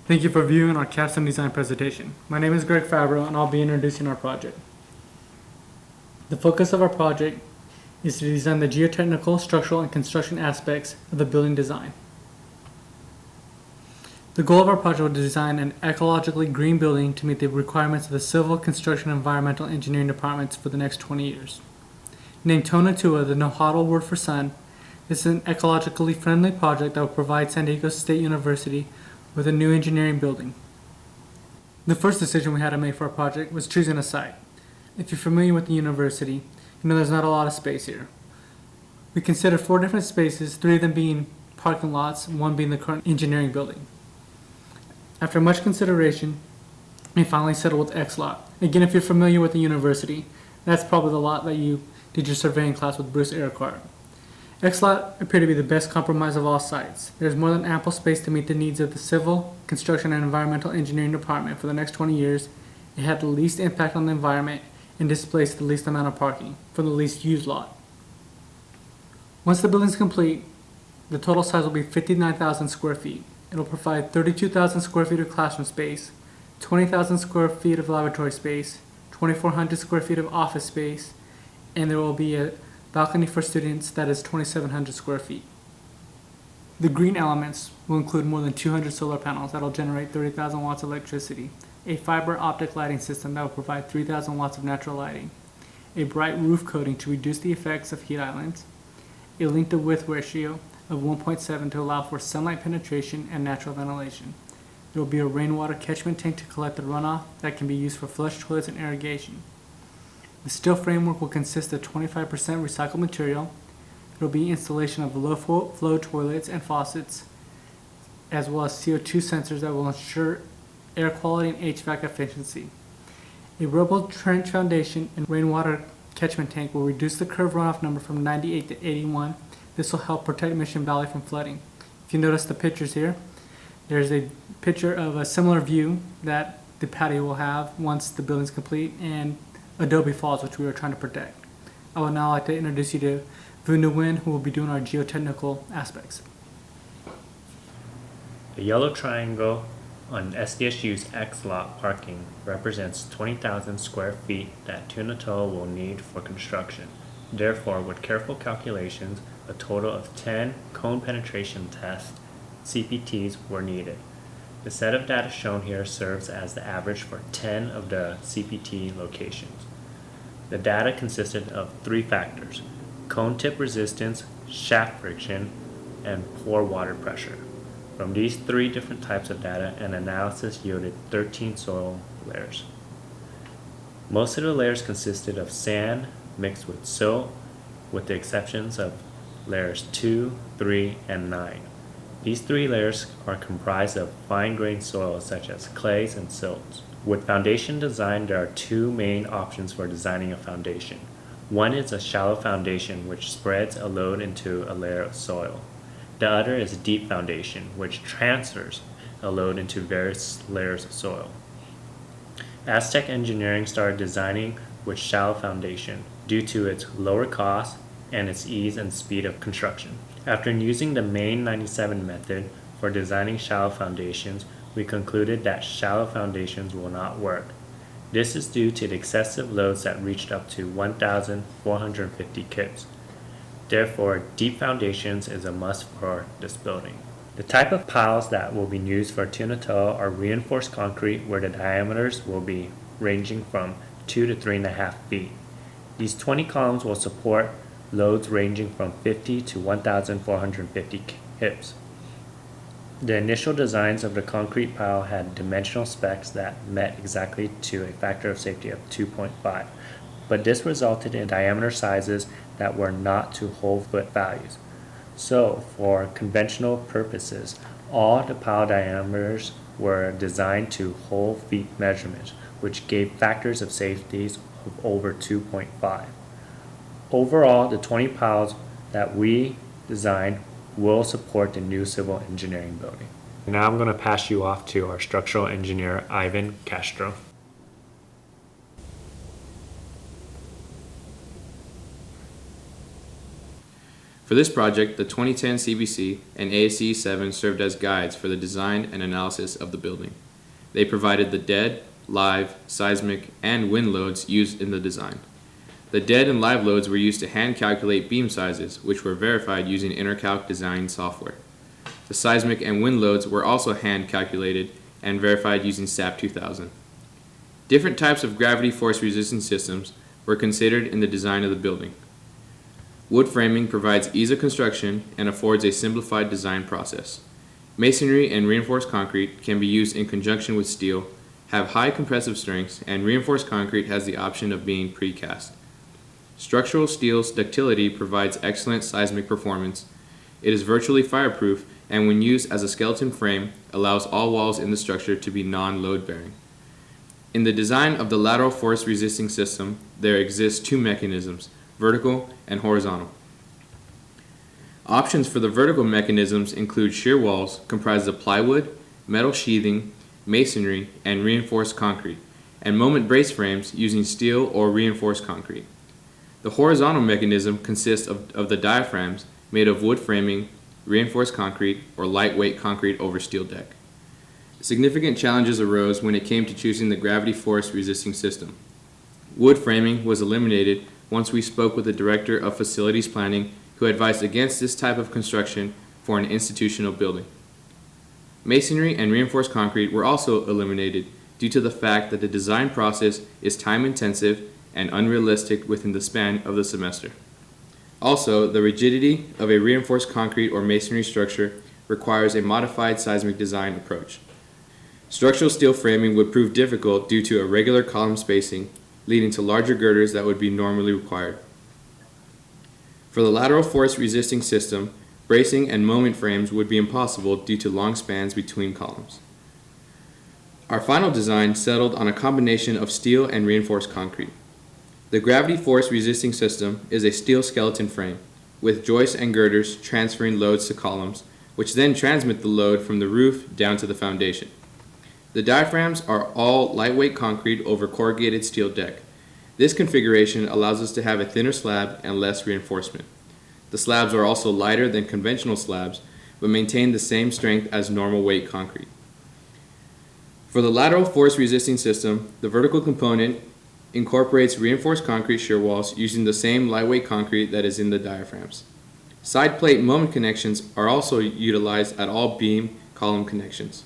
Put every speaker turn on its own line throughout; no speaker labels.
Thank you for viewing our Capstone design presentation. My name is Greg Fabro and I'll be introducing our project. The focus of our project is to design the geotechnical, structural, and construction aspects of the building design. The goal of our project was to design an ecologically green building to meet the requirements of the Civil, Construction, and Environmental Engineering departments for the next 20 years. Named Tonatua, the Nahuatl word for sun, this is an ecologically friendly project that will provide San Diego State University with a new engineering building. The first decision we had to make for our project was choosing a site. If you're familiar with the university, you know there's not a lot of space here. We considered 4 different spaces, 3 of them being parking lots, and 1 being the current engineering building. After much consideration, we finally settled with X lot. Again, if you're familiar with the university, that's probably the lot that you did your surveying class with Bruce Ericart. X-Lot appeared to be the best compromise of all sites. There is more than ample space to meet the needs of the Civil, Construction, and Environmental Engineering department for the next 20 years. It had the least impact on the environment and displaced the least amount of parking for the least used lot. Once the building is complete, the total size will be 59,000 square feet. It will provide 32,000 square feet of classroom space, 20,000 square feet of laboratory space, 2,400 square feet of office space, and there will be a balcony for students that is 2,700 square feet. The green elements will include more than 200 solar panels that will generate 30,000 watts of electricity, a fiber optic lighting system that will provide 3,000 watts of natural lighting, a bright roof coating to reduce the effects of heat islands, a length to width ratio of 1.7 to allow for sunlight penetration and natural ventilation. There will be a rainwater catchment tank to collect the runoff that can be used for flush toilets and irrigation. The steel framework will consist of 25% recycled material. There will be installation of low flow toilets and faucets, as well as CO2 sensors that will ensure air quality and HVAC efficiency. A rubble trench foundation and rainwater catchment tank will reduce the curve runoff number from 98 to 81. This will help protect Mission Valley from flooding. If you notice the pictures here, there's a picture of a similar view that the patio will have once the building's complete, and Adobe Falls, which we were trying to protect. I would now like to introduce you to Vu Nguyen, who will be doing our geotechnical aspects.
The yellow triangle on SDSU's X lot parking represents 20,000 square feet that Tonatua will need for construction. Therefore, with careful calculations, a total of 10 cone penetration test CPTs were needed. The set of data shown here serves as the average for 10 of the CPT locations. The data consisted of 3 factors: cone tip resistance, shaft friction, and pore water pressure. From these 3 different types of data, an analysis yielded 13 soil layers. Most of the layers consisted of sand mixed with silt, with the exceptions of layers 2, 3, and 9. These 3 layers are comprised of fine-grained soils such as clays and silts. With foundation design, there are 2 main options for designing a foundation. One is a shallow foundation, which spreads a load into a layer of soil. The other is a deep foundation, which transfers a load into various layers of soil. Aztec Engineering started designing with shallow foundation due to its lower cost and its ease and speed of construction. After using the main 97 method for designing shallow foundations, we concluded that shallow foundations will not work. This is due to the excessive loads that reached up to 1,450 kips. Therefore, deep foundations is a must for this building. The type of piles that will be used for Tonatua are reinforced concrete, where the diameters will be ranging from 2 to 3.5 feet. These 20 columns will support loads ranging from 50 to 1,450 kips. The initial designs of the concrete pile had dimensional specs that met exactly to a factor of safety of 2.5, but this resulted in diameter sizes that were not to whole foot values. So, for conventional purposes, all the pile diameters were designed to whole feet measurements, which gave factors of safety of over 2.5. Overall, the 20 piles that we designed will support the new civil engineering building. Now I'm going to pass you off to our structural engineer, Ivan Castro.
For For this project, the 2010 CBC and ASCE 7 served as guides for the design and analysis of the building. They provided the dead, live, seismic, and wind loads used in the design. The dead and live loads were used to hand calculate beam sizes, which were verified using Intercalc design software. The seismic and wind loads were also hand calculated and verified using SAP 2000. Different types of gravity force resistant systems were considered in the design of the building. Wood framing provides ease of construction and affords a simplified design process. Masonry and reinforced concrete can be used in conjunction with steel, have high compressive strengths, and reinforced concrete has the option of being precast. Structural steel's ductility provides excellent seismic performance. It is virtually fireproof, and when used as a skeleton frame, allows all walls in the structure to be non-load bearing. In the design of the lateral force resisting system, there exist two mechanisms, vertical and horizontal. Options for the vertical mechanisms include shear walls comprised of plywood, metal sheathing, masonry, and reinforced concrete, and moment brace frames using steel or reinforced concrete. The horizontal mechanism consists of the diaphragms made of wood framing, reinforced concrete, or lightweight concrete over steel deck. Significant challenges arose when it came to choosing the gravity force resisting system. Wood framing was eliminated once we spoke with the Director of Facilities Planning, who advised against this type of construction for an institutional building. Masonry and reinforced concrete were also eliminated due to the fact that the design process is time-intensive and unrealistic within the span of the semester. Also, the rigidity of a reinforced concrete or masonry structure requires a modified seismic design approach. Structural steel framing would prove difficult due to irregular column spacing, leading to larger girders that would be normally required. For the lateral force resisting system, bracing and moment frames would be impossible due to long spans between columns. Our final design settled on a combination of steel and reinforced concrete. The gravity force resisting system is a steel skeleton frame, with joists and girders transferring loads to columns, which then transmit the load from the roof down to the foundation. The diaphragms are all lightweight concrete over corrugated steel deck. This configuration allows us to have a thinner slab and less reinforcement. The slabs are also lighter than conventional slabs, but maintain the same strength as normal weight concrete. For the lateral force resisting system, the vertical component incorporates reinforced concrete shear walls using the same lightweight concrete that is in the diaphragms. Side plate moment connections are also utilized at all beam column connections.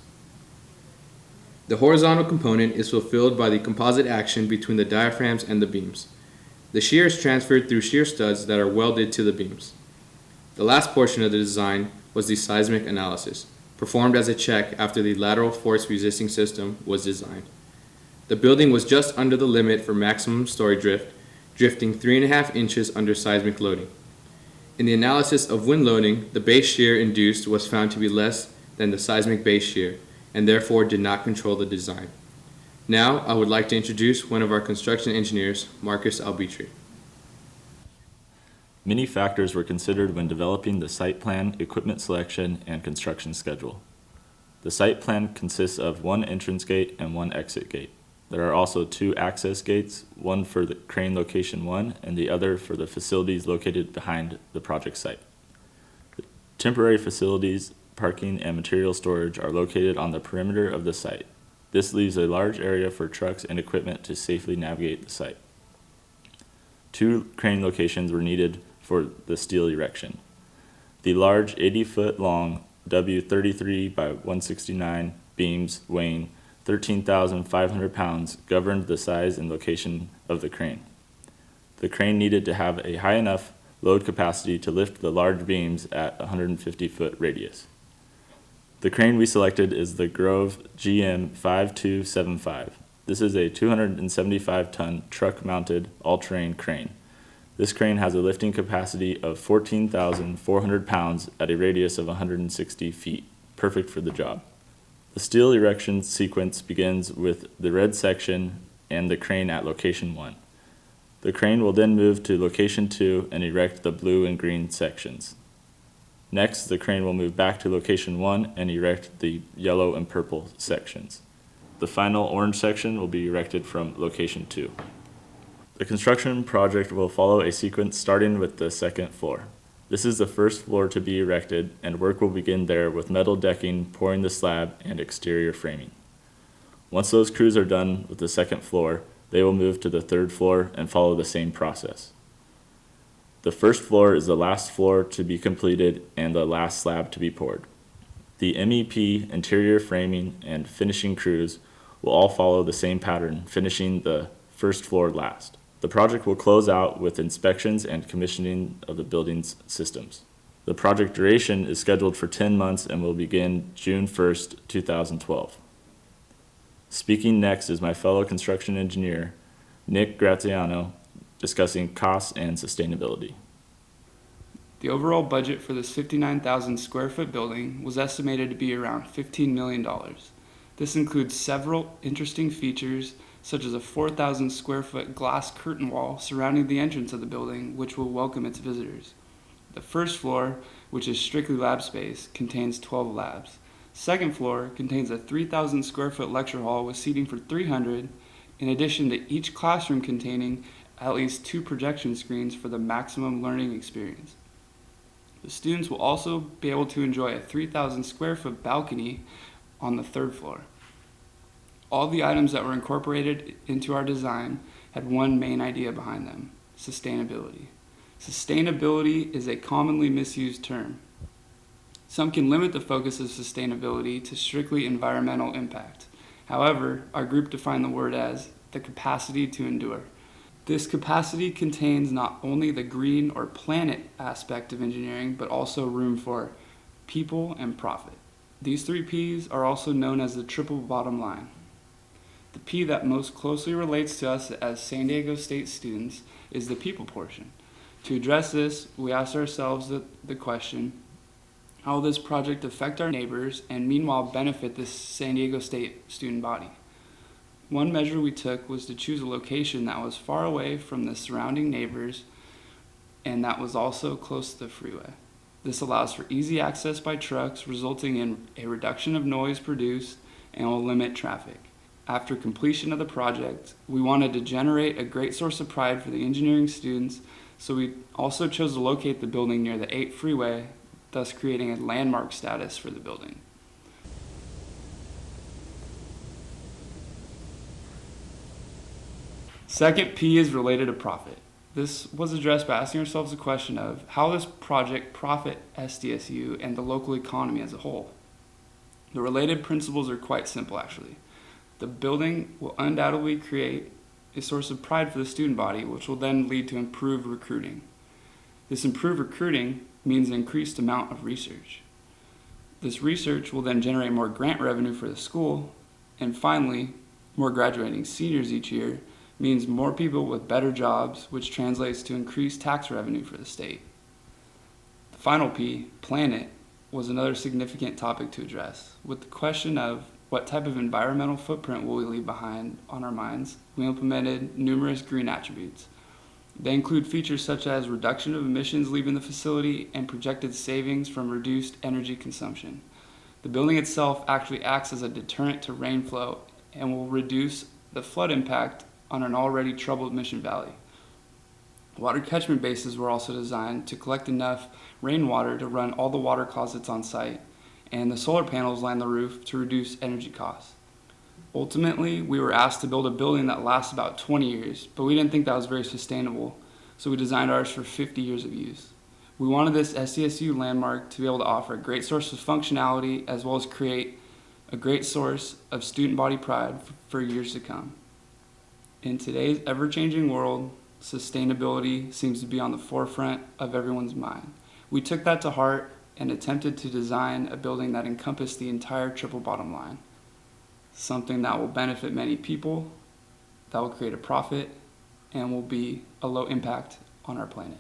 The horizontal component is fulfilled by the composite action between the diaphragms and the beams. The shear is transferred through shear studs that are welded to the beams. The last portion of the design was the seismic analysis, performed as a check after the lateral force resisting system was designed. The building was just under the limit for maximum story drift, drifting 3.5 inches under seismic loading. In the analysis of wind loading, the base shear induced was found to be less than the seismic base shear, and therefore did not control the design. Now, I would like to introduce one of our construction engineers, Marcus Albitri.
Many factors were considered when developing the site plan, equipment selection, and construction schedule. The site plan consists of one entrance gate and one exit gate. There are also two access gates, one for the crane location 1 and the other for the facilities located behind the project site. The temporary facilities, parking, and material storage are located on the perimeter of the site. This leaves a large area for trucks and equipment to safely navigate the site. 2 crane locations were needed for the steel erection. The large 80-foot long W33 by 169 beams weighing 13,500 pounds governed the size and location of the crane. The crane needed to have a high enough load capacity to lift the large beams at 150-foot radius. The crane we selected is the Grove GM 5275. This is a 275-ton truck-mounted all-terrain crane. This crane has a lifting capacity of 14,400 pounds at a radius of 160 feet, perfect for the job. The steel erection sequence begins with the red section and the crane at location 1. The crane will then move to location 2 and erect the blue and green sections. Next, the crane will move back to location 1 and erect the yellow and purple sections. The final orange section will be erected from location 2. The construction project will follow a sequence starting with the second floor. This is the first floor to be erected, and work will begin there with metal decking, pouring the slab, and exterior framing. Once those crews are done with the second floor, they will move to the third floor and follow the same process. The first floor is the last floor to be completed and the last slab to be poured. The MEP, interior framing, and finishing crews will all follow the same pattern, finishing the first floor last. The project will close out with inspections and commissioning of the building's systems. The project duration is scheduled for 10 months and will begin June 1st, 2012. Speaking next is my fellow construction engineer, Nick Graziano, discussing costs and sustainability.
The overall budget for this 59,000 square foot building was estimated to be around $15 million. This includes several interesting features, such as a 4,000 square foot glass curtain wall surrounding the entrance of the building, which will welcome its visitors. The first floor, which is strictly lab space, contains 12 labs. Second floor contains a 3,000 square foot lecture hall with seating for 300, in addition to each classroom containing at least 2 projection screens for the maximum learning experience. The students will also be able to enjoy a 3,000 square foot balcony on the third floor. All the items that were incorporated into our design had one main idea behind them: sustainability. Sustainability is a commonly misused term. Some can limit the focus of sustainability to strictly environmental impact. However, our group defined the word as the capacity to endure. This capacity contains not only the green or planet aspect of engineering, but also room for people and profit. These 3 P's are also known as the triple bottom line. The P that most closely relates to us as San Diego State students is the people portion. To address this, we asked ourselves the question, how will this project affect our neighbors and meanwhile benefit this San Diego State student body? One measure we took was to choose a location that was far away from the surrounding neighbors and that was also close to the freeway. This allows for easy access by trucks, resulting in a reduction of noise produced and will limit traffic. After completion of the project, we wanted to generate a great source of pride for the engineering students, so we also chose to locate the building near the 8 freeway, thus creating a landmark status for the building. Second P is related to profit. This was addressed by asking ourselves the question of how this project profit SDSU and the local economy as a whole. The related principles are quite simple actually. The building will undoubtedly create a source of pride for the student body, which will then lead to improved recruiting. This improved recruiting means an increased amount of research. This research will then generate more grant revenue for the school, and finally, more graduating seniors each year means more people with better jobs, which translates to increased tax revenue for the state. The final P, planet, was another significant topic to address. With the question of what type of environmental footprint will we leave behind on our minds, we implemented numerous green attributes. They include features such as reduction of emissions leaving the facility and projected savings from reduced energy consumption. The building itself actually acts as a deterrent to rainflow and will reduce the flood impact on an already troubled Mission Valley. Water catchment bases were also designed to collect enough rainwater to run all the water closets on site, and the solar panels line the roof to reduce energy costs. Ultimately, we were asked to build a building that lasts about 20 years, but we didn't think that was very sustainable, so we designed ours for 50 years of use. We wanted this SDSU landmark to be able to offer a great source of functionality as well as create a great source of student body pride for years to come. In today's ever-changing world, sustainability seems to be on the forefront of everyone's mind. We took that to heart and attempted to design a building that encompassed the entire triple bottom line. Something that will benefit many people, that will create a profit, and will be a low impact on our planet.